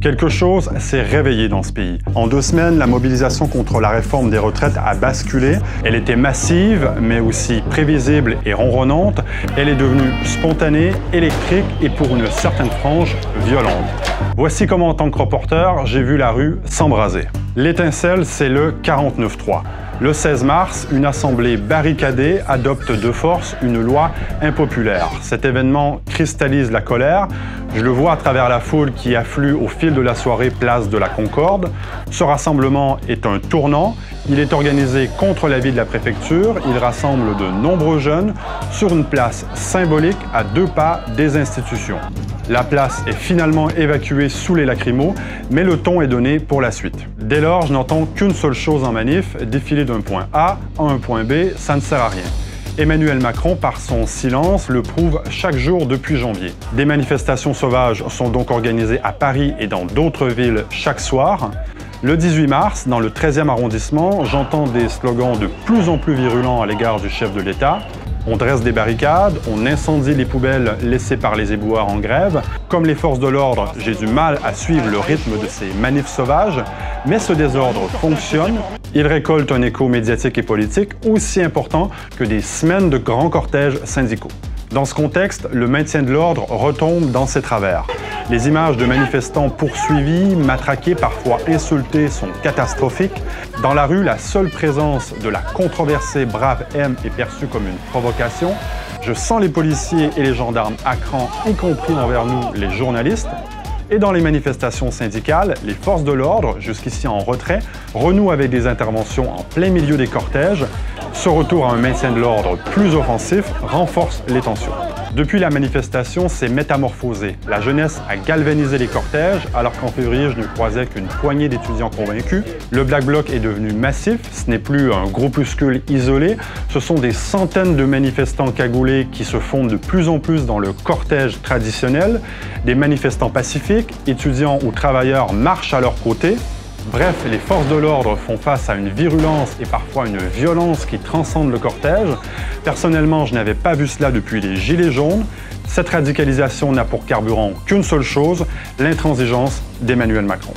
Quelque chose s'est réveillé dans ce pays. En 2 semaines, la mobilisation contre la réforme des retraites a basculé. Elle était massive, mais aussi prévisible et ronronnante. Elle est devenue spontanée, électrique et pour une certaine frange, violente. Voici comment, en tant que reporter, j'ai vu la rue s'embraser. L'étincelle, c'est le 49.3. Le 16 mars, une assemblée barricadée adopte de force une loi impopulaire. Cet événement cristallise la colère. Je le vois à travers la foule qui afflue au fil de la soirée place de la Concorde. Ce rassemblement est un tournant. Il est organisé contre l'avis de la préfecture. Il rassemble de nombreux jeunes sur une place symbolique à 2 pas des institutions. La place est finalement évacuée sous les lacrymos, mais le ton est donné pour la suite. Dès lors, je n'entends qu'une seule chose en manif, défiler d'un point A à un point B, ça ne sert à rien. Emmanuel Macron, par son silence, le prouve chaque jour depuis janvier. Des manifestations sauvages sont donc organisées à Paris et dans d'autres villes chaque soir. Le 18 mars, dans le 13e arrondissement, j'entends des slogans de plus en plus virulents à l'égard du chef de l'État. On dresse des barricades, on incendie les poubelles laissées par les éboueurs en grève. Comme les forces de l'ordre, j'ai du mal à suivre le rythme de ces manifs sauvages, mais ce désordre fonctionne. Il récolte un écho médiatique et politique aussi important que des semaines de grands cortèges syndicaux. Dans ce contexte, le maintien de l'ordre retombe dans ses travers. Les images de manifestants poursuivis, matraqués, parfois insultés sont catastrophiques. Dans la rue, la seule présence de la controversée Brave M est perçue comme une provocation. Je sens les policiers et les gendarmes à cran, y compris envers nous, les journalistes. Et dans les manifestations syndicales, les forces de l'ordre, jusqu'ici en retrait, renouent avec des interventions en plein milieu des cortèges. Ce retour à un maintien de l'ordre plus offensif renforce les tensions. Depuis, la manifestation s'est métamorphosée. La jeunesse a galvanisé les cortèges, alors qu'en février, je ne croisais qu'une poignée d'étudiants convaincus. Le Black Bloc est devenu massif, ce n'est plus un groupuscule isolé, ce sont des centaines de manifestants cagoulés qui se fondent de plus en plus dans le cortège traditionnel. Des manifestants pacifiques, étudiants ou travailleurs marchent à leur côté. Bref, les forces de l'ordre font face à une virulence et parfois une violence qui transcende le cortège. Personnellement, je n'avais pas vu cela depuis les Gilets jaunes. Cette radicalisation n'a pour carburant qu'une seule chose, l'intransigeance d'Emmanuel Macron.